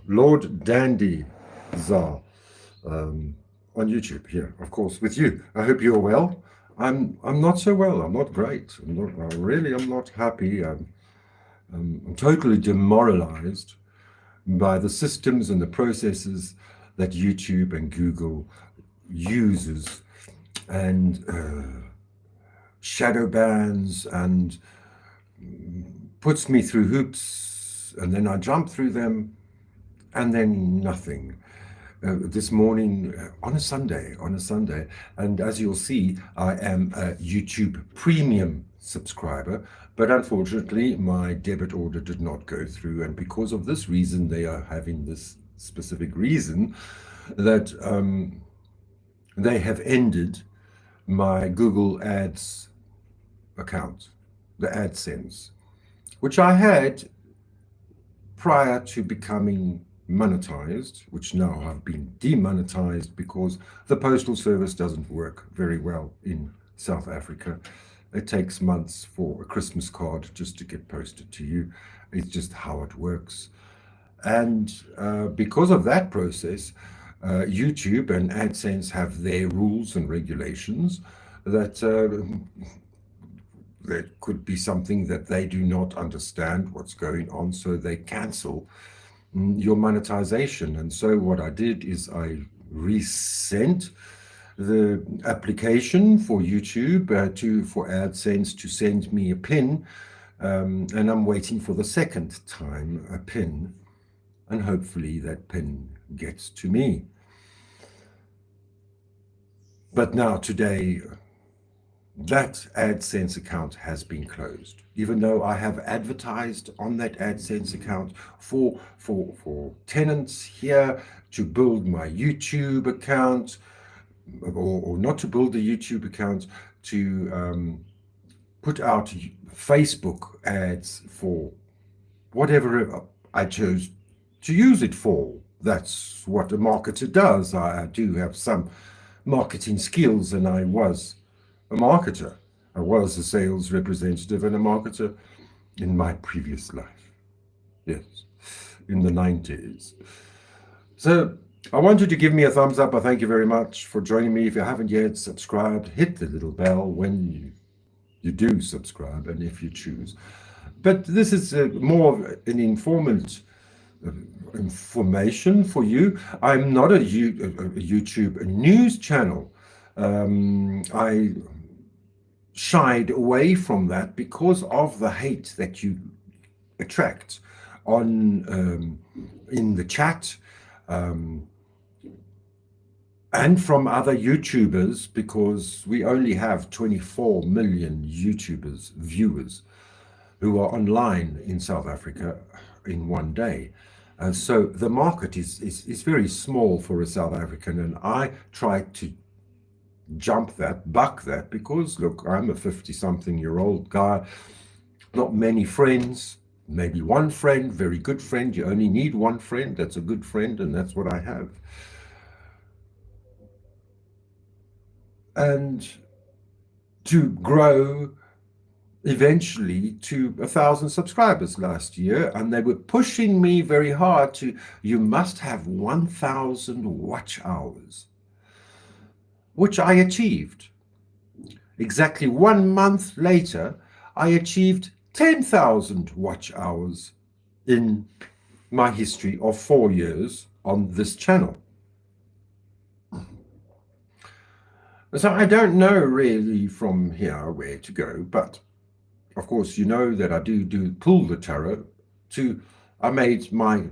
Lord Dandy Czar on YouTube here, of course, with you. I hope you're well. I'm not so well. I'm not great. I'm not happy. I'm totally demoralized by the systems and the processes that YouTube and Google uses, and shadow bans, and puts me through hoops, and then I jump through them, and then nothing. This morning on a Sunday, and as you'll see, I am a YouTube Premium subscriber, but unfortunately my debit order did not go through, and because of this reason, they are having this specific reason that they have ended my Google Ads account, the AdSense, which I had prior to becoming monetized, which now have been demonetized because the postal service doesn't work very well in South Africa. It takes months for a Christmas card just to get posted to you. It's just how it works. And because of that process, YouTube and AdSense have their rules and regulations that that could be something that they do not understand what's going on, so they cancel your monetization. And so what I did is I resent the application for YouTube for AdSense to send me a pin, and I'm waiting for the second time a pin, and hopefully that pin gets to me. But now today, that AdSense account has been closed, even though I have advertised on that AdSense account for tenants here to build my YouTube account, or not to build the YouTube account, to put out Facebook ads for whatever I chose to use it for. That's what a marketer does. I do have some marketing skills, and I was a marketer. I was a sales representative and a marketer in my previous life. Yes, in the 90s. So I want you to give me a thumbs up. I thank you very much for joining me. If you haven't yet subscribed, hit the little bell when you do subscribe, and if you choose. But this is more of an information for you. I'm not a YouTube news channel. I shied away from that because of the hate that you attract on in the chat, and from other YouTubers, because we only have 24 million YouTubers viewers who are online in South Africa in one day. So the market is very small for a South African, and I tried to buck that, because look, I'm a 50-something-year-old guy, not many friends, maybe one friend, very good friend. You only need one friend, that's a good friend, and that's what I have. And to grow eventually to 1,000 subscribers last year, and they were pushing me very hard to, you must have 1,000 watch hours, which I achieved. Exactly 1 month later, I achieved 10,000 watch hours in my history of 4 years on this channel. So I don't know really from here where to go, but of course, you know that I do pull the tarot. I made my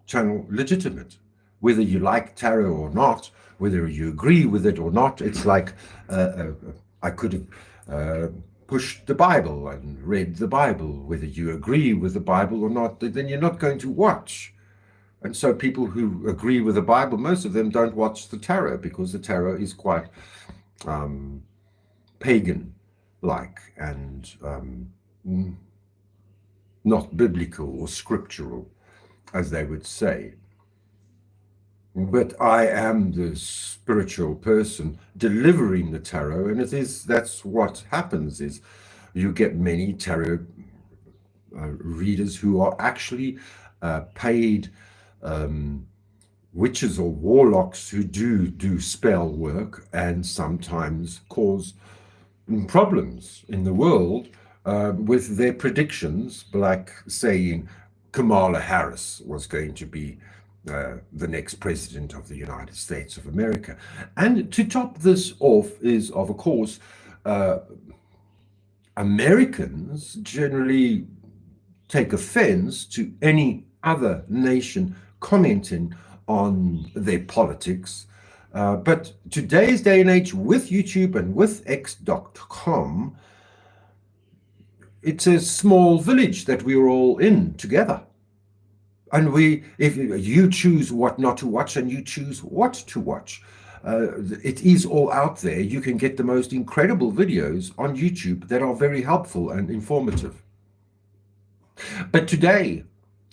channel legitimate. Whether you like tarot or not, whether you agree with it or not, it's like I could have pushed the Bible and read the Bible. Whether you agree with the Bible or not, then you're not going to watch. And so people who agree with the Bible, most of them don't watch the tarot, because the tarot is quite pagan-like and not biblical or scriptural, as they would say. But I am the spiritual person delivering the tarot, and that's what happens, is you get many tarot readers who are actually paid witches or warlocks who do spell work and sometimes cause problems in the world with their predictions, like saying Kamala Harris was going to be the next president of the United States of America. And to top this off is, of course, Americans generally take offense to any other nation commenting on their politics. But today's day and age, with YouTube and with X.com, it's a small village that we're all in together. And if you choose what not to watch and you choose what to watch, it is all out there. You can get the most incredible videos on YouTube that are very helpful and informative. But today,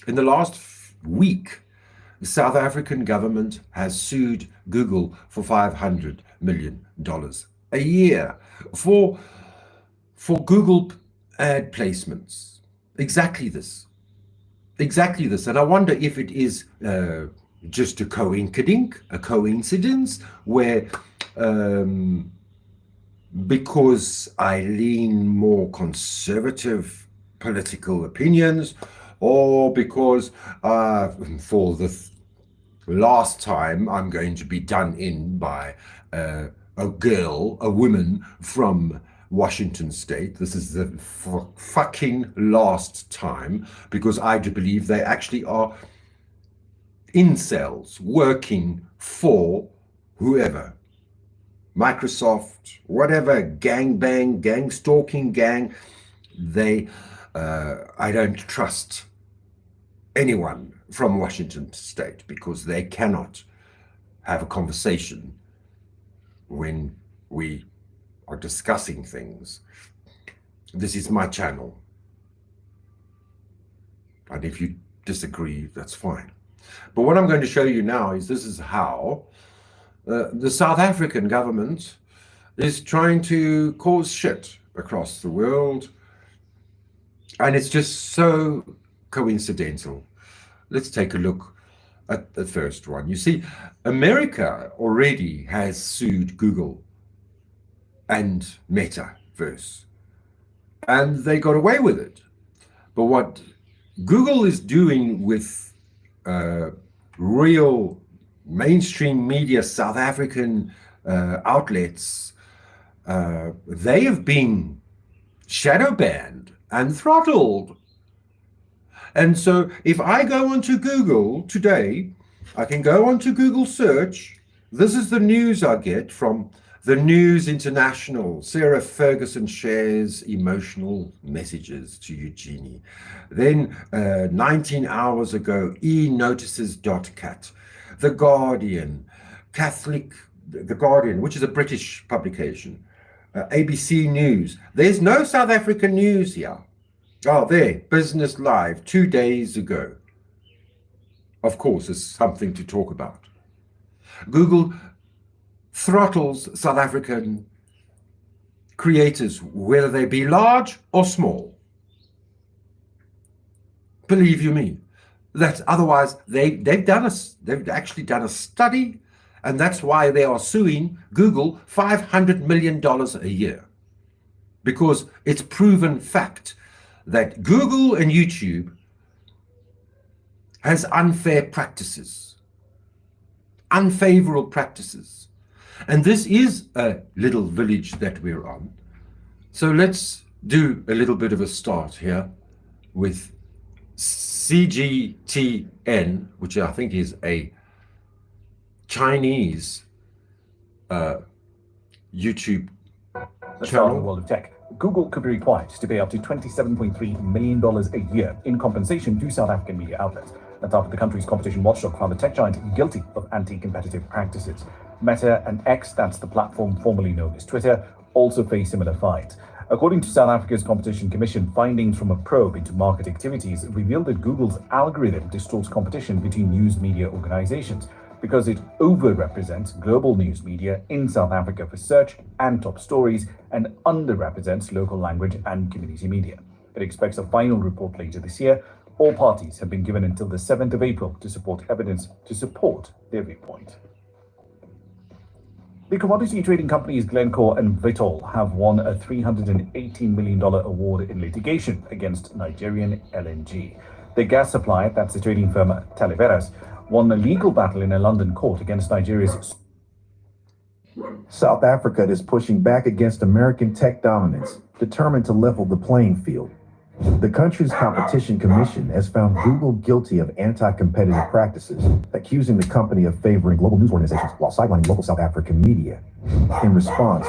in the last week, the South African government has sued Google for $500 million a year for Google ad placements. Exactly this. And I wonder if it is just a coincidence where because I lean more conservative political opinions, or because for the last time I'm going to be done in by a woman from Washington State. This is the fucking last time, because I do believe they actually are incels working for whoever, Microsoft, whatever, gang stalking gang. I don't trust anyone from Washington State, because they cannot have a conversation when we are discussing things. This is my channel, and if you disagree, that's fine. But what I'm going to show you now is this is how the South African government is trying to cause shit across the world, and it's just so coincidental. Let's take a look at the first one. You see, America already has sued Google and Metaverse, and they got away with it. But what Google is doing with real mainstream media, South African outlets, they have been shadow banned and throttled. And so if I go onto Google today, I can go onto Google search. This is the news I get from the News International. Sarah Ferguson shares emotional messages to Eugenie. Then 19 hours ago, e-notices.cat, The Guardian, The Guardian, which is a British publication, ABC News. There's no South African news here. Oh, there, Business Live, 2 days ago. Of course, it's something to talk about. Google throttles South African creators, whether they be large or small. Believe you me, that otherwise they've actually done a study, and that's why they are suing Google $500 million a year, because it's proven fact that Google and YouTube has unfair practices, unfavorable practices. And this is a little village that we're on. So let's do a little bit of a start here with CGTN, which I think is a Chinese YouTube channel. In the world of tech, Google could be required to pay up to $27.3 million a year in compensation to South African media outlets. That's after the country's competition watchdog found the tech giant guilty of anti-competitive practices. Meta and X, that's the platform formerly known as Twitter, also face similar fines. According to South Africa's Competition Commission, findings from a probe into market activities revealed that Google's algorithm distorts competition between news media organizations because it overrepresents global news media in South Africa for search and top stories and underrepresents local language and community media. It expects a final report later this year. All parties have been given until the 7th of April to support evidence to support their viewpoint. The commodity trading companies Glencore and Vitol have won a $318 million award in litigation against Nigerian LNG. The gas supplier, that's the trading firm Taliveras, won a legal battle in a London court against Nigeria's. South Africa is pushing back against American tech dominance, determined to level the playing field. The country's competition commission has found Google guilty of anti-competitive practices, accusing the company of favoring global news organizations while sidelining local South African media. In response,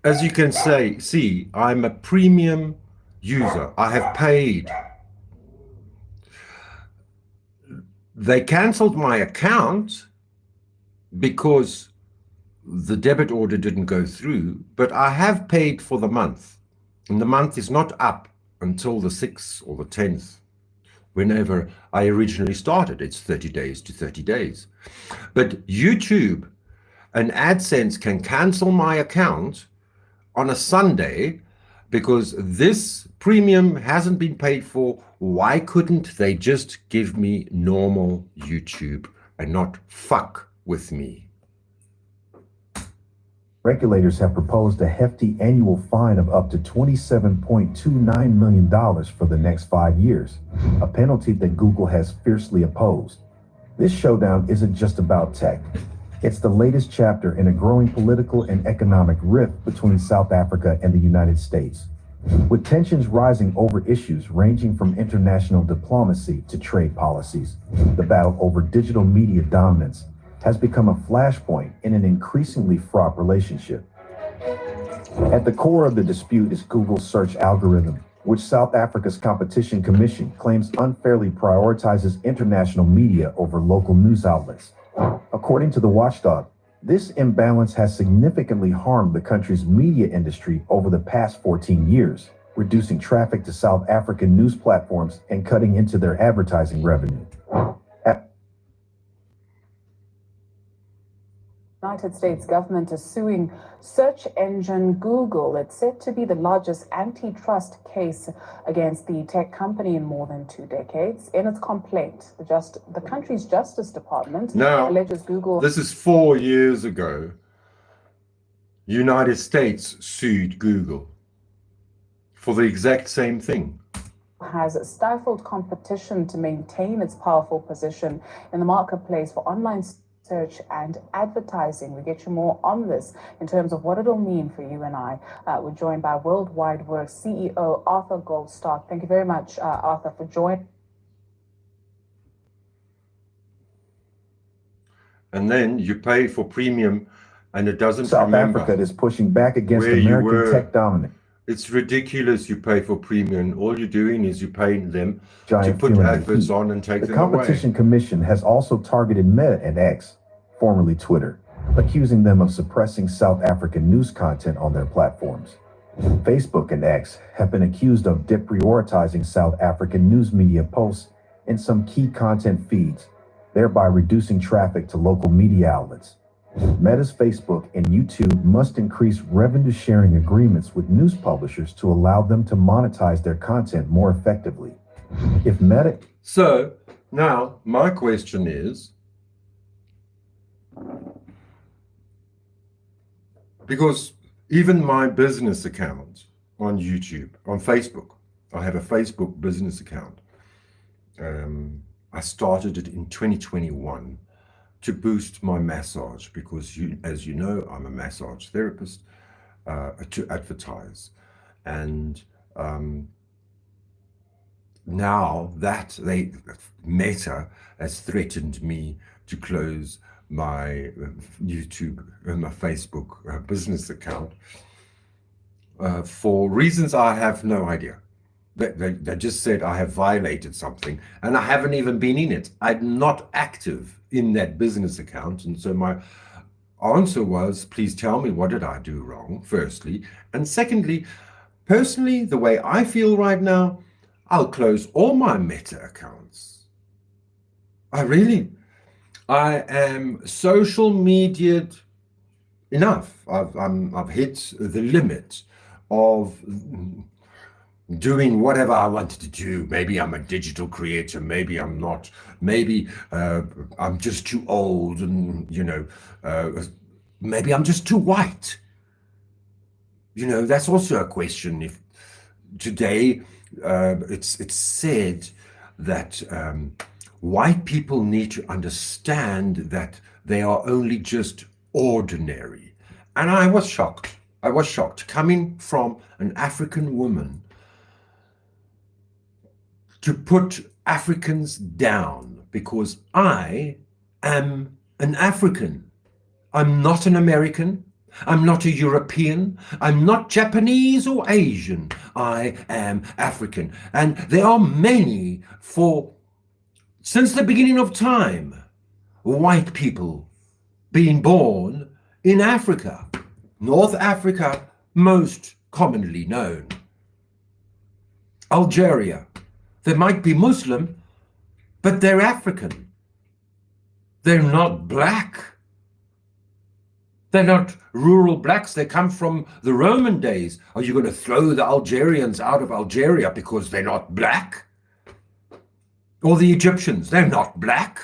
as you can see, I'm a premium user. I have paid. They cancelled my account because the debit order didn't go through, but I have paid for the month, and the month is not up until the 6th or the 10th, whenever I originally started. It's 30 days to 30 days. But YouTube and AdSense can cancel my account on a Sunday because this premium hasn't been paid for. Why couldn't they just give me normal YouTube and not fuck with me? regulators have proposed a hefty annual fine of up to $27.29 million for the next 5 years, a penalty that Google has fiercely opposed. This showdown isn't just about tech. It's the latest chapter in a growing political and economic rift between South Africa and the United States, with tensions rising over issues ranging from international diplomacy to trade policies. The battle over digital media dominance has become a flashpoint in an increasingly fraught relationship. At the core of the dispute is Google's search algorithm, which South Africa's Competition Commission claims unfairly prioritizes international media over local news outlets. According to the watchdog, this imbalance has significantly harmed the country's media industry over the past 14 years, reducing traffic to South African news platforms and cutting into their advertising revenue. United States government is suing search engine Google. It's said to be the largest antitrust case against the tech company in more than 2 decades. In its complaint, the country's Justice Department alleges Google... This is 4 years ago. United States sued Google for the exact same thing. Has stifled competition to maintain its powerful position in the marketplace for online search and advertising. We get you more on this in terms of what it'll mean for you and I. We're joined by Worldwide Works CEO Arthur Goldstock. Thank you very much, Arthur, for joining. And then you pay for premium and it doesn't South Africa is pushing back against American tech dominance. It's ridiculous. You pay for premium. All you're doing is you're paying them to put adverts on and take them away. The Competition Commission has also targeted Meta and X, formerly Twitter, accusing them of suppressing South African news content on their platforms. Facebook and X have been accused of deprioritizing South African news media posts in some key content feeds, thereby reducing traffic to local media outlets. Meta's Facebook and YouTube must increase revenue-sharing agreements with news publishers to allow them to monetize their content more effectively. If Meta... So, now, my question is, because even my business account on YouTube, on Facebook, I have a Facebook business account. I started it in 2021 to boost my massage because, as you know, I'm a massage therapist, to advertise. And now that Meta has threatened me to close my YouTube and my Facebook business account for reasons I have no idea. They just said I have violated something and I haven't even been in it. I'm not active in that business account. And so my answer was, please tell me, what did I do wrong, firstly? And secondly, personally, the way I feel right now, I'll close all my Meta accounts. I am social media'd enough. I've hit the limit of doing whatever I wanted to do. Maybe I'm a digital creator, maybe I'm not, maybe I'm just too old, and maybe I'm just too white. That's also a question. If today it's said that white people need to understand that they are only just ordinary. And I was shocked. Coming from an African woman, to put Africans down because I am an African. I'm not an American. I'm not a European. I'm not Japanese or Asian. I am African. And there are many, since the beginning of time, white people being born in Africa. North Africa, most commonly known. Algeria. They might be Muslim, but they're African. They're not black. They're not rural blacks. They come from the Roman days. Are you going to throw the Algerians out of Algeria because they're not black? Or the Egyptians, they're not black.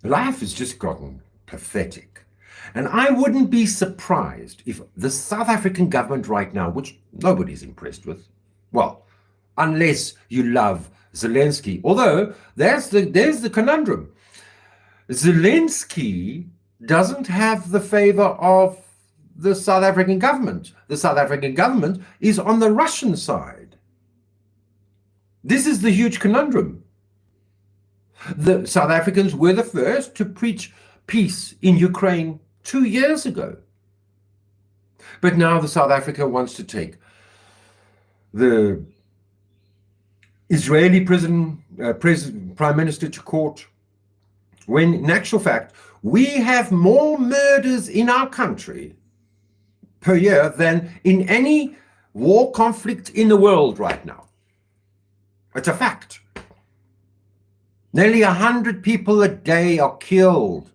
Life has just gotten pathetic. And I wouldn't be surprised if the South African government right now, which nobody's impressed with, well, unless you love Zelensky, although there's the conundrum. Zelensky doesn't have the favor of the South African government. The South African government is on the Russian side. This is the huge conundrum. The South Africans were the first to preach peace in Ukraine 2 years ago. But now the South Africa wants to take the Israeli prime minister to court, when in actual fact, we have more murders in our country per year than in any war conflict in the world right now. It's a fact. Nearly 100 people a day are killed.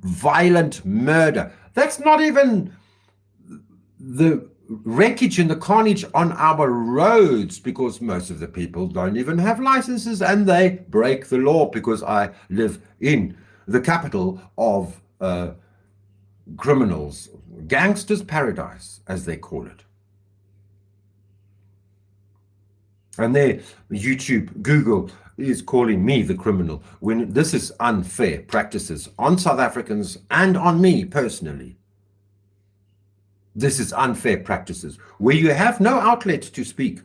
Violent murder. That's not even the wreckage and the carnage on our roads, because most of the people don't even have licenses and they break the law, because I live in the capital of criminals, gangsters' paradise, as they call it. And there, YouTube, Google is calling me the criminal, when this is unfair practices on South Africans and on me personally. This is unfair practices where you have no outlet to speak,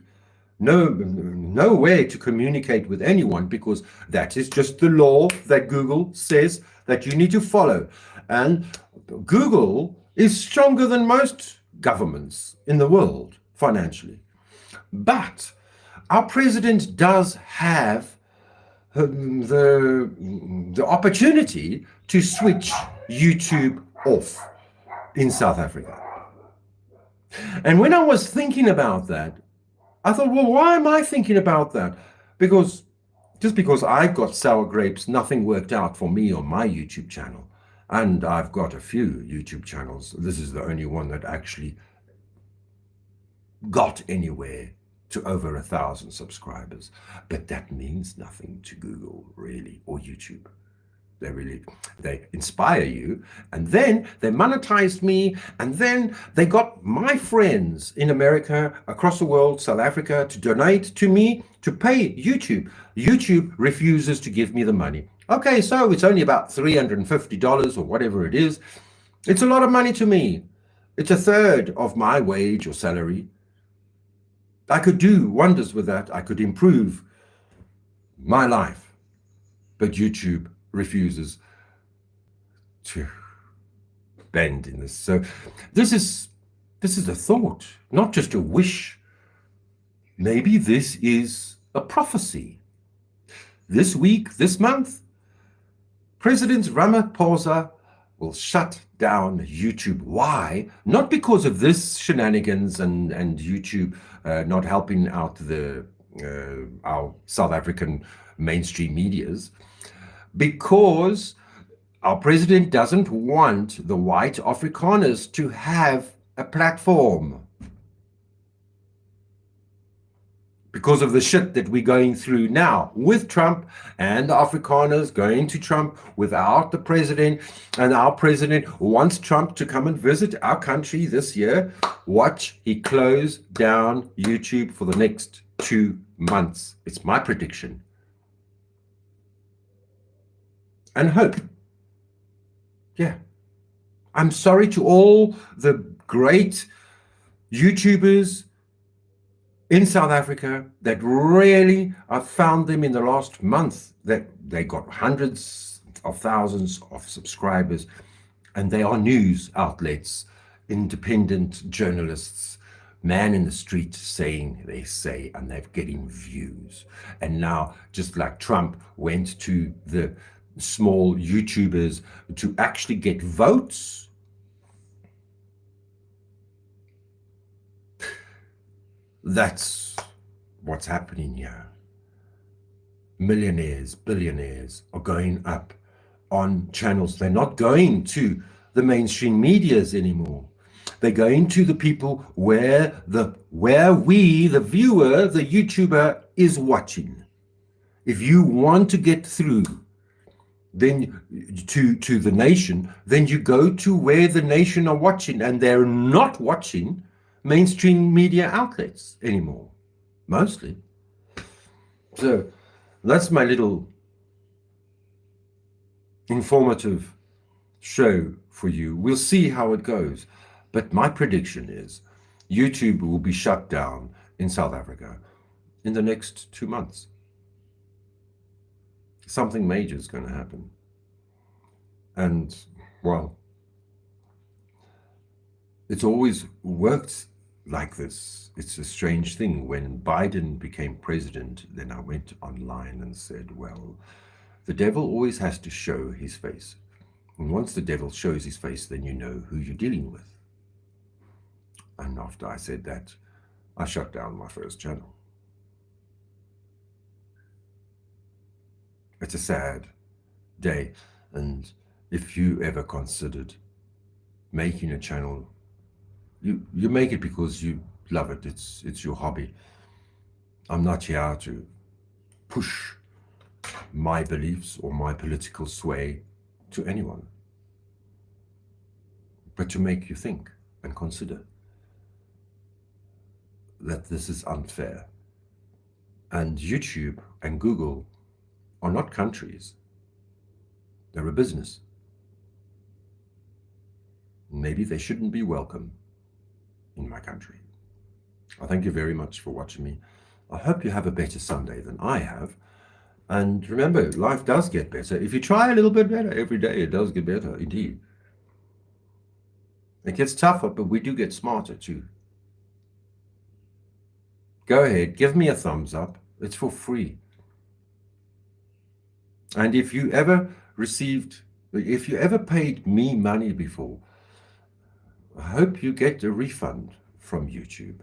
no way to communicate with anyone, because that is just the law that Google says that you need to follow. And Google is stronger than most governments in the world financially. But our president does have the opportunity to switch YouTube off in South Africa. And when I was thinking about that, I thought, well, why am I thinking about that? Because just because I've got sour grapes, nothing worked out for me on my YouTube channel. And I've got a few YouTube channels. This is the only one that actually got anywhere to over 1,000 subscribers. But that means nothing to Google, really, or YouTube. They inspire you, and then they monetized me, and then they got my friends in America, across the world, South Africa, to donate to me to pay YouTube. YouTube refuses to give me the money. Okay, so it's only about $350 or whatever it is. It's a lot of money to me. It's a third of my wage or salary. I could do wonders with that. I could improve my life. But YouTube refuses to bend in this. So this is a thought, not just a wish. Maybe this is a prophecy. This week, this month, President Ramaphosa will shut down YouTube. Why? Not because of this shenanigans and YouTube not helping out our South African mainstream medias, because our president doesn't want the white Afrikaners to have a platform. because of the shit that we're going through now with Trump and the Afrikaners going to Trump without the president. And our president wants Trump to come and visit our country this year. Watch, he close down YouTube for the next 2 months. It's my prediction. And hope. Yeah. I'm sorry to all the great YouTubers in South Africa that really, I found them in the last month that they got hundreds of thousands of subscribers, and they are news outlets, independent journalists, man in the street saying they say, and they're getting views. And now, just like Trump went to the small YouTubers to actually get votes, that's what's happening here. Millionaires, billionaires are going up on channels. They're not going to the mainstream medias anymore. They're going to the people where we, the viewer, the YouTuber, is watching. If you want to get through then to the nation, then you go to where the nation are watching, and they're not watching mainstream media outlets anymore, mostly. So that's my little informative show for you. We'll see how it goes. But my prediction is YouTube will be shut down in South Africa in the next 2 months. Something major is going to happen. And, well, it's always worked like this. It's a strange thing. When Biden became president, then I went online and said, well, the devil always has to show his face. And once the devil shows his face, then you know who you're dealing with. And after I said that, I shut down my first channel. It's a sad day. And if you ever considered making a channel, you make it because you love it. It's your hobby. I'm not here to push my beliefs or my political sway to anyone, but to make you think and consider that this is unfair. And YouTube and Google are not countries. They're a business. Maybe they shouldn't be welcome in my country. I thank you very much for watching me. I hope you have a better Sunday than I have. And remember, life does get better. If you try a little bit better every day, it does get better, indeed. It gets tougher, but we do get smarter too. Go ahead, give me a thumbs up. It's for free. And if you ever paid me money before, I hope you get a refund from YouTube.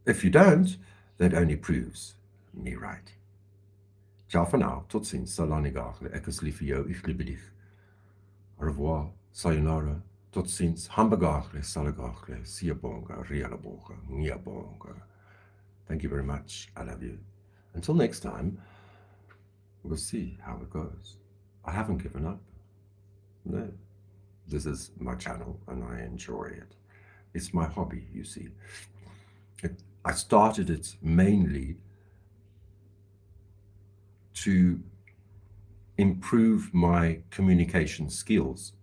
If you don't, that only proves me right. Ciao for now. Tot ziens. Salani gagle. Ek is lief vir jou. Ek liebe dich. Au revoir. Sayonara. Tot ziens. Hambagagle. Salagagle. Siyabonga. Rialabonga. Niabonga. Thank you very much. I love you. Until next time, we'll see how it goes. I haven't given up. No. This is my channel and I enjoy it. It's my hobby, you see. I started it mainly to improve my communication skills,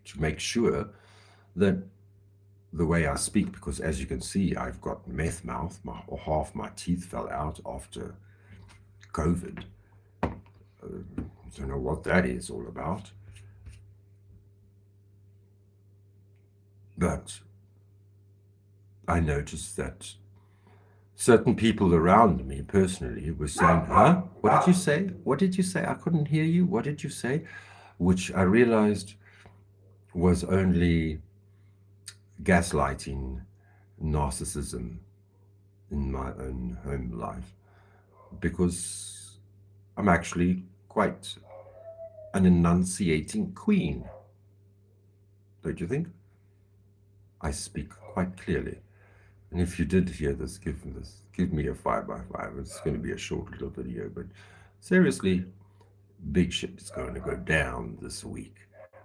to make sure that the way I speak, because as you can see, I've got meth mouth, or half my teeth fell out after COVID. I don't know what that is all about. But I noticed that certain people around me personally were saying, huh? What did you say? What did you say? I couldn't hear you. What did you say? Which I realized was only gaslighting, narcissism in my own home life, because I'm actually quite an enunciating queen. Don't you think? I speak quite clearly. And if you did hear this, give me a 5x5. It's going to be a short little video, but seriously, big shit is going to go down this week.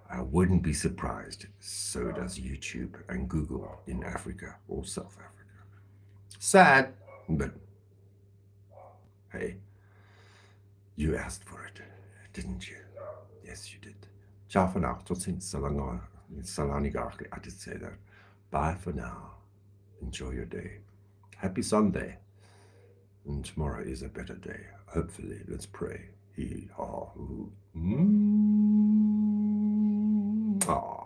I wouldn't be surprised. So does YouTube and Google in Africa or South Africa. Sad, but hey, you asked for it, didn't you? Yes, you did. Ciao for now. Tot ziens. I did say that. Bye for now. Enjoy your day. Happy Sunday. And tomorrow is a better day. Hopefully, let's pray. He, ha, who. Aw.